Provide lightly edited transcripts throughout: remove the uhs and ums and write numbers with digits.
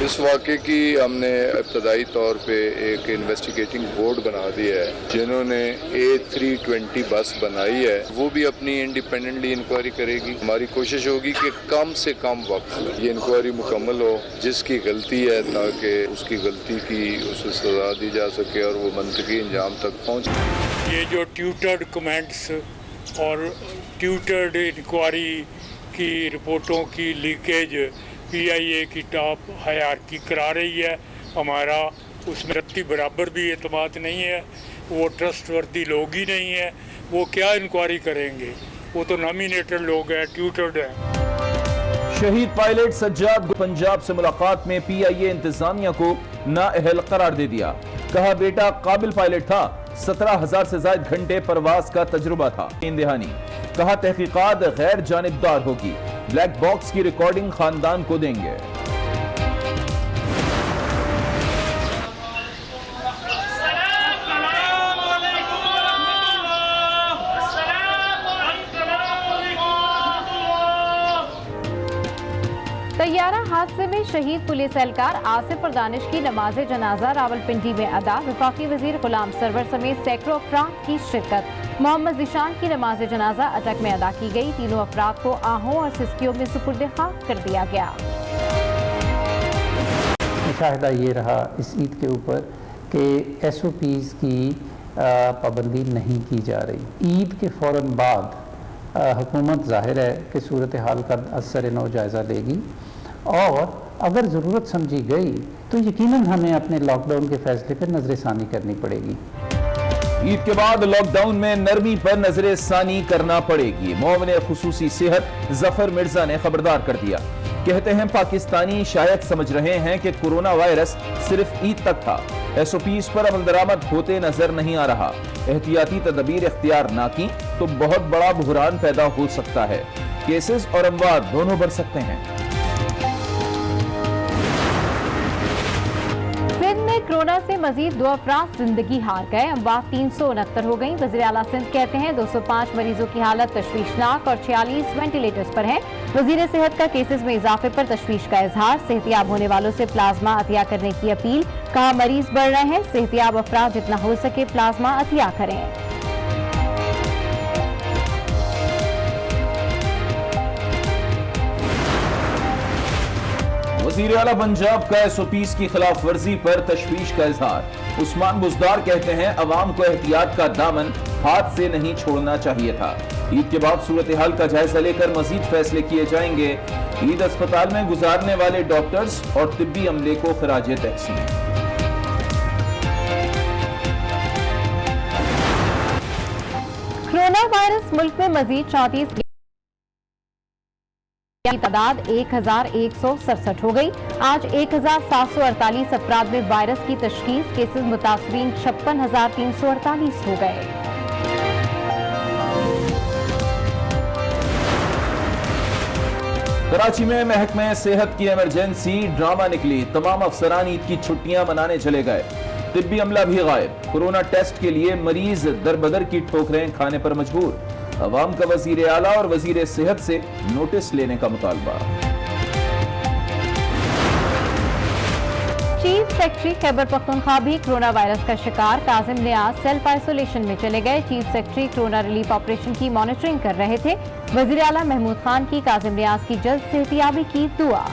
اس واقعے کی ہم نے ابتدائی طور پہ ایک انویسٹیگیٹنگ بورڈ بنا دیا ہے، جنہوں نے A320 بس بنائی ہے، وہ بھی اپنی انڈیپینڈنٹلی انکوائری کرے گی۔ ہماری کوشش ہوگی کہ کم سے کم وقت میں یہ انکوائری مکمل ہو، جس کی غلطی ہے تاکہ اس کی غلطی کی اسے سزا دی جا سکے اور وہ منطقی انجام تک پہنچے۔ یہ جو ٹیوٹرڈ کمنٹس اور ٹیوٹرڈ انکوائری کی رپورٹوں کی لیکیج PIA کی ٹاپ ہائرارکی کرا رہی ہے، ہمارا اس میں رتی برابر بھی اعتماد نہیں ہے، وہ ٹرسٹ وردی لوگ ہی نہیں ہیں، وہ کیا انکوائری کریں گے، وہ تو نامینیٹڈ لوگ ہیں، ٹیوٹرڈ ہیں۔ شہید پائلٹ سجاد پنجاب سے ملاقات میں PIA انتظامیہ کو نااہل قرار دے دیا، کہا بیٹا قابل پائلٹ تھا، 17,000 سے زائد گھنٹے پرواز کا تجربہ تھا۔ دہانی کہا تحقیقات غیر جانبدار ہوگی، بلیک باکس کی ریکارڈنگ خاندان کو دیں گے۔ طیارہ حادثے میں شہید پولیس اہلکار آصف اور دانش کی نماز جنازہ راولپنڈی میں ادا، وفاقی وزیر غلام سرور سمیت سینکڑوں افراد کی شرکت۔ محمد ذیشان کی نماز جنازہ اٹک میں ادا کی گئی، تینوں افراد کو آہوں اور سسکیوں میں سپرد خاک کر دیا گیا۔ مشاہدہ یہ رہا اس عید کے اوپر کہ SOPs کی پابندی نہیں کی جا رہی۔ عید کے فوراً بعد حکومت ظاہر ہے کہ صورتحال کا اثر نو جائزہ لے گی، اور اگر ضرورت سمجھی گئی تو یقیناً ہمیں اپنے لاک ڈاؤن کے فیصلے پر نظر ثانی کرنی پڑے گی۔ عید کے بعد لاک ڈاؤن میں نرمی پر نظر ثانی کرنا پڑے گی، معاون خصوصی صحت ظفر مرزا نے خبردار کر دیا۔ کہتے ہیں پاکستانی شاید سمجھ رہے ہیں کہ کورونا وائرس صرف عید تک تھا، SOPs پر عمل درآمد ہوتے نظر نہیں آ رہا، احتیاطی تدابیر اختیار نہ کی تو بہت بڑا بحران پیدا ہو سکتا ہے، کیسز اور اموات دونوں بڑھ سکتے ہیں۔ سندھ میں کورونا سے مزید 2 افراد زندگی ہار گئے، اموات 369 ہو گئیں۔ وزیر اعلیٰ سندھ کہتے ہیں 205 مریضوں کی حالت تشویشناک اور 46 وینٹیلیٹرز پر ہیں۔ وزیر صحت کا کیسز میں اضافے پر تشویش کا اظہار، صحتیاب ہونے والوں سے پلازما عطیہ کرنے کی اپیل، کہا مریض بڑھ رہے ہیں، صحتیاب افراد جتنا ہو سکے پلازما عطیہ کریں۔ وزیر اعلیٰ پنجاب کا SOPs کی خلاف ورزی پر تشویش کا اظہار، عثمان بزدار کہتے ہیں عوام کو احتیاط کا دامن ہاتھ سے نہیں چھوڑنا چاہیے تھا، عید کے بعد صورتحال کا جائزہ لے کر مزید فیصلے کیے جائیں گے، عید اسپتال میں گزارنے والے ڈاکٹرز اور طبی عملے کو خراج تحسین۔ کورونا وائرس ملک میں مزید 34 کی تعداد 1167 ہو گئی، آج 1748 افراد میں وائرس کی تشخیص، کیسز متاثرین 56,348 ہو گئے۔ کراچی میں محکمہ صحت کی ایمرجنسی ڈرامہ نکلی، تمام افسران عید کی چھٹیاں منانے چلے گئے، طبی عملہ بھی غائب، کورونا ٹیسٹ کے لیے مریض دربدر کی ٹھوکریں کھانے پر مجبور، عوام کا وزیر اعلیٰ اور وزیر صحت سے نوٹس لینے کا مطالبہ۔ چیف سیکرٹری خیبر پختونخوا بھی کورونا وائرس کا شکار، کاظم نیاز سیلف آئسولیشن میں چلے گئے، chief secretary corona relief operation کی مانیٹرنگ کر رہے تھے، وزیر اعلیٰ محمود خان کی کاظم نیاز کی جلد صحتیابی کی دعا۔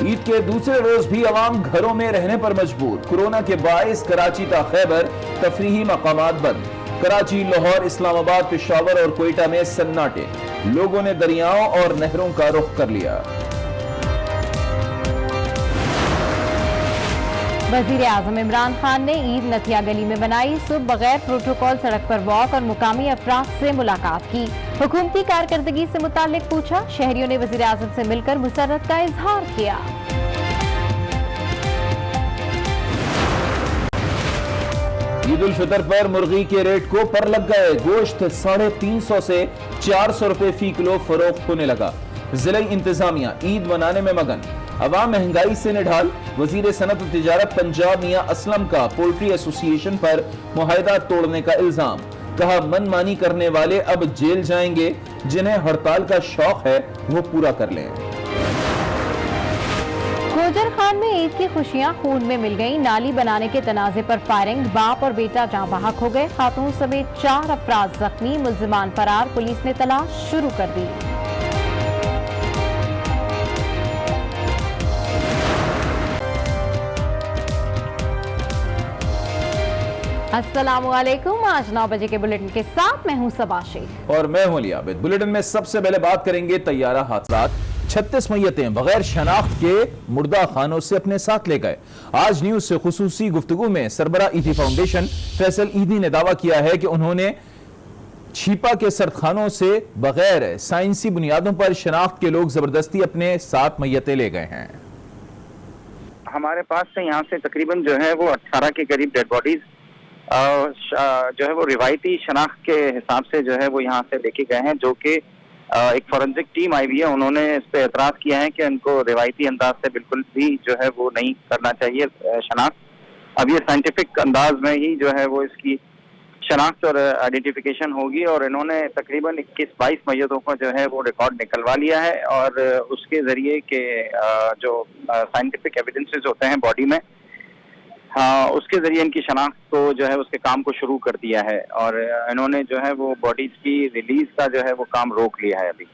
عید کے دوسرے روز بھی عوام گھروں میں رہنے پر مجبور، کورونا کے باعث کراچی تا خیبر تفریحی مقامات بند، کراچی، لاہور، اسلام آباد، پشاور اور کوئٹہ میں سناٹے، لوگوں نے دریاؤں اور نہروں کا رخ کر لیا۔ وزیر اعظم عمران خان نے عید نتھیا گلی میں منائی، صبح بغیر پروٹوکول سڑک پر واک اور مقامی افراد سے ملاقات کی، حکومتی کارکردگی سے متعلق پوچھا، شہریوں نے وزیر اعظم سے مل کر مسرت کا اظہار کیا۔ عید الفطر پر مرغی کے ریٹ کو پر لگ گئے، گوشت 350 سے 400 روپے فی کلو فروخت ہونے لگا، ضلعی انتظامیہ عید منانے میں مگن، عوام مہنگائی سے نڈھال، وزیر صنعت و تجارت پنجاب میاں اسلم کا پولٹری ایسوسی ایشن پر معاہدہ توڑنے کا الزام، کہا من مانی کرنے والے اب جیل جائیں گے، जिन्हें हड़ताल का शौक है वो पूरा कर लें। गोजर खान में ईद की खुशियां खून में मिल गईं। नाली बनाने के तनाजे पर फायरिंग, बाप और बेटा जाँ बहक हो गए। खातून समेत 4 अफराद जख्मी, मुल्जिमान फरार। पुलिस ने तलाश शुरू कर दी। अस्सलामुअलैकुम। आज 9 बजे के बुलेटिन के साथ मैं हूं सबा शेख और मैं हूं लियाबिद। बुलेटिन में सबसे पहले बात करेंगे तैयारा हादसात। 36 मैयतें बगैर शनाख्त के मुर्दा खानों से अपने साथ ले गए। आज न्यूज से खुसूसी गुफ्तगू में सरबरा ईदी फाउंडेशन फैसल ईदी ने दावा किया है कि उन्होंने छिपा के सरखानों से बगैर साइंसी बुनियादों पर शनाख्त के लोग जबरदस्ती अपने साथ मैयतें ले गए हैं। हमारे पास से यहाँ से तकरीबन जो है वो 18 के करीब डेड बॉडीज जो है वो रिवायती शनाख्त के हिसाब से जो है वो यहाँ से लेके गए हैं, जो कि एक फॉरेंसिक टीम आई हुई है। उन्होंने इस पे एतराज किया है कि उनको रिवायती अंदाज से बिल्कुल भी जो है वो नहीं करना चाहिए शनाख्त। अब ये साइंटिफिक अंदाज में ही जो है वो इसकी शनाख्त और आइडेंटिफिकेशन होगी, और इन्होंने तकरीबन 21-22 मैयतों का जो है वो रिकॉर्ड निकलवा लिया है, और उसके जरिए के जो साइंटिफिक एविडेंसेस होते हैं बॉडी में, हाँ, उसके जरिए इनकी शनाख्त को जो है उसके काम को शुरू कर दिया है, और इन्होंने जो है वो बॉडीज की रिलीज का जो है वो काम रोक लिया है अभी।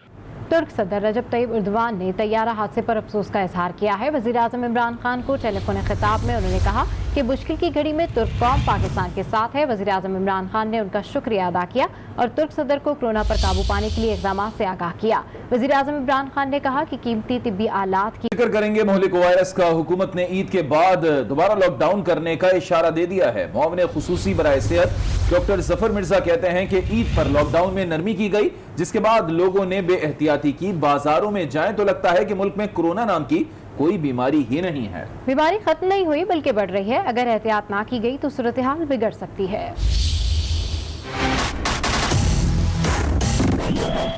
तुर्क सदर रजब तैयब एर्दोगान ने तैयारा हादसे पर अफसोस का इजहार किया है। वज़ीर आज़म इमरान खान को टेलीफोन खिताब में उन्होंने कहा कि मुश्किल की घड़ी में तुर्क कौम पाकिस्तान के साथ है। वज़ीर आज़म इमरान खान ने उनका शुक्रिया अदा किया और तुर्क सदर को कोरोना पर काबू पाने के लिए इक़दाम से आगाह किया। वज़ीर आज़म इमरान खान ने कहा कि कीमती तिब्बी आलात की जिक्र करेंगे मुहलिक वायरस का। हुकूमत ने ईद के बाद दोबारा लॉकडाउन करने का इशारा दे दिया है। मुआविन खुसूसी बराए सेहत डॉक्टर जफर मिर्जा कहते हैं कि ईद पर लॉकडाउन में नरमी की गई, जिसके बाद लोगों ने बेएहतियाती की। बाजारों में जाएं तो लगता है कि मुल्क में कोरोना नाम की कोई बीमारी ही नहीं है। बीमारी खत्म नहीं हुई बल्कि बढ़ रही है। अगर एहतियात ना की गई तो सूरत हाल बिगड़ सकती है।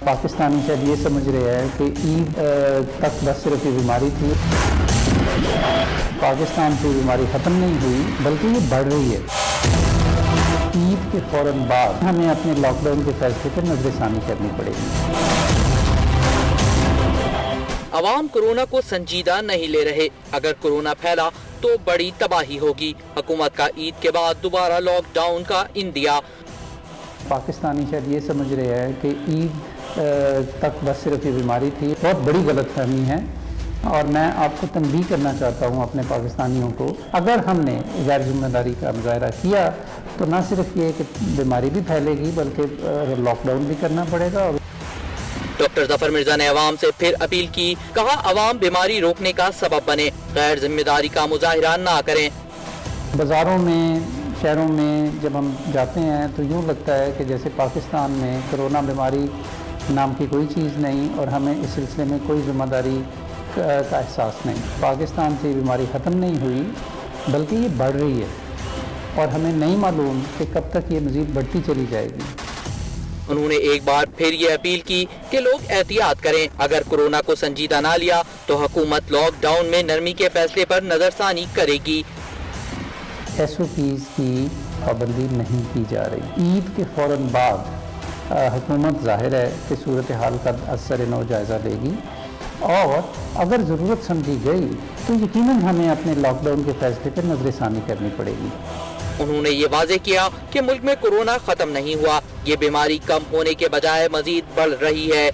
पाकिस्तानी शायद ये समझ रहे हैं कि ईद तक बस सिर्फ ये बीमारी थी। पाकिस्तान से बीमारी ख़त्म नहीं हुई बल्कि ये बढ़ रही है। ईद के फौरन बाद हमें अपने लॉकडाउन के फैसले पर नजरसानी करनी पड़ेगी। अवाम कोरोना को संजीदा नहीं ले रहे। अगर कोरोना फैला तो बड़ी तबाही होगी। हुकूमत का ईद के बाद दोबारा लॉकडाउन का इंदिया। पाकिस्तानी शायद ये समझ रहे हैं कि ईद तक बस सिर्फ ये बीमारी थी। बहुत बड़ी गलतफहमी है, और मैं आपको तंबीह करना चाहता हूँ अपने पाकिस्तानियों को, अगर हमने गैर जिम्मेदारी का मुजाहरा किया तो न सिर्फ ये कि बीमारी भी फैलेगी बल्कि लॉकडाउन भी करना पड़ेगा। और डॉक्टर जफर मिर्जा ने अवाम से फिर अपील की, कहा अवाम बीमारी रोकने का सबब बने, गैर जिम्मेदारी का मुजाहिरा ना करें। बाज़ारों में, शहरों में जब हम जाते हैं तो यूँ लगता है कि जैसे पाकिस्तान में कोरोना बीमारी नाम की कोई चीज़ नहीं, और हमें इस सिलसिले में कोई जिम्मेदारी का एहसास नहीं। पाकिस्तान से बीमारी ख़त्म नहीं हुई बल्कि ये बढ़ रही है, और हमें नहीं मालूम कि कब तक ये मज़ीद बढ़ती चली जाएगी। उन्होंने एक बार फिर ये अपील की कि लोग एहतियात करें। अगर कोरोना को संजीदा ना लिया तो हुकूमत लॉकडाउन में नरमी के फैसले पर नजरसानी करेगी। SOPs की पाबंदी नहीं की जा रही। ईद के फौरन बाद हुकूमत ज़ाहिर है कि सूरत हाल का असर नौ जायज़ा लेगी, और अगर ज़रूरत समझी गई तो यकीनन हमें अपने लॉकडाउन के फैसले पर नजरसानी करनी पड़ेगी। उन्होंने ये वाज़ेह किया कि मुल्क में कोरोना खत्म नहीं हुआ, ये बीमारी कम होने के बजाय मजीद बढ़ रही है।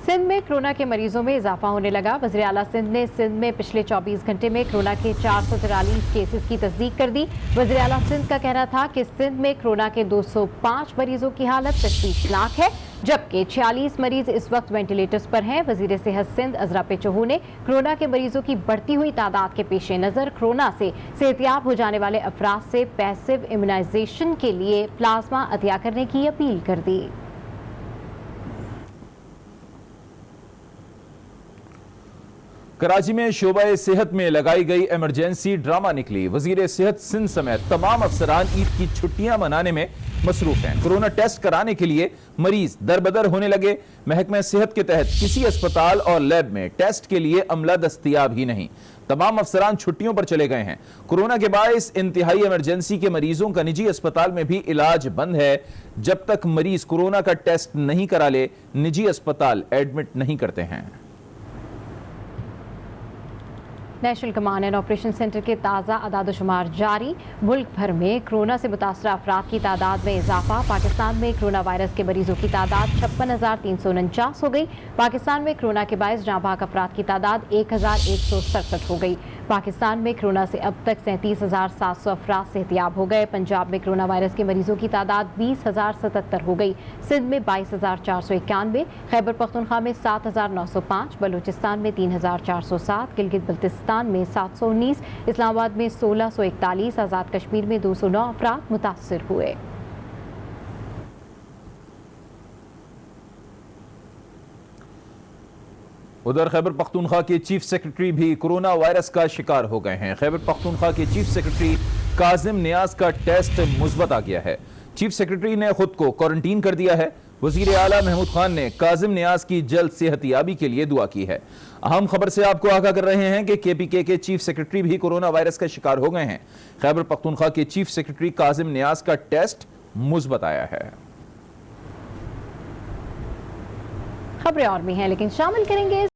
सिंध में कोरोना के मरीजों में इजाफा होने लगा। वज़ीर आला सिंध ने सिंध में पिछले 24 घंटे में कोरोना के 443 केसेस की तस्दीक कर दी। वज़ीर आला सिंध का कहना था कि सिंध में कोरोना के 205 मरीजों की हालत तशवीशनाक है, जबकि 46 मरीज इस वक्त वेंटिलेटर्स पर हैं। वज़ीर सेहत सिंध अजरा पेचहू ने कोरोना के मरीजों की बढ़ती हुई तादाद के पेश नज़र कोरोना से सेहतियाब हो जाने वाले अफराद से पैसिव इम्यूनाइजेशन के लिए प्लाज्मा अतिया करने की अपील कर दी। कराची में शोबा सेहत में लगाई गई इमरजेंसी ड्रामा निकली। वजीर सेहत सिंध समेत तमाम अफसरान ईद की छुट्टियां मनाने में मसरूफ हैं। कोरोना टेस्ट कराने के लिए मरीज दरबदर होने लगे। महकमा सेहत के तहत किसी अस्पताल और लैब में टेस्ट के लिए अमला दस्तयाब ही नहीं। तमाम अफसरान छुट्टियों पर चले गए हैं। कोरोना के बायस इंतहाई इमरजेंसी के मरीजों का निजी अस्पताल में भी इलाज बंद है। जब तक मरीज कोरोना का टेस्ट नहीं करा ले, निजी अस्पताल एडमिट नहीं करते हैं। National command and operation centre के ताज़ा अदाद-ओ-शुमार जारी। मुल्क भर में कोरोना से मुतासरा अफराद की तादाद में इजाफा। पाकिस्तान में कोरोना वायरस के मरीजों की तादाद 56,349 हो गई। पाकिस्तान में कोरोना के बायस जाँ बहक अफराद की तादाद 1,167 हो गई। पाकिस्तान में कोरोना से अब तक 37,700 अफराद सेहतियाब हो गए। पंजाब में कोरोना वायरस के मरीजों की तादाद 20,077 हो गई। सिंध में 22,491, खैबर पख्तूनख्वा में 7,905, बलूचिस्तान में 3,407, गिलगित बल्तिस्तान में 719, इस्लामाबाद में 1,641, आज़ाद कश्मीर में 209 अफराद मुतासर हुए। उधर खैबर पख्तूनख्वा के चीफ सेक्रेटरी भी कोरोना वायरस का शिकार हो गए हैं। खैबर पख्तूनख्वा के चीफ सेक्रेटरी काजिम नियाज का टेस्ट मुस्बत आ गया है। चीफ सेक्रेटरी ने खुद को क्वारंटीन कर दिया है। वजीर आला महमूद खान ने काजिम नियाज की जल्द सेहतियाबी के लिए दुआ की है। अहम खबर से आपको आगाह कर रहे हैं कि केपीके के चीफ सेक्रेटरी भी कोरोना वायरस का शिकार हो गए हैं। खैबर पख्तूनख्वा के चीफ सेक्रेटरी काजिम नियाज का टेस्ट मुस्बत आया है। खबरें और भी हैं, लेकिन शामिल करेंगे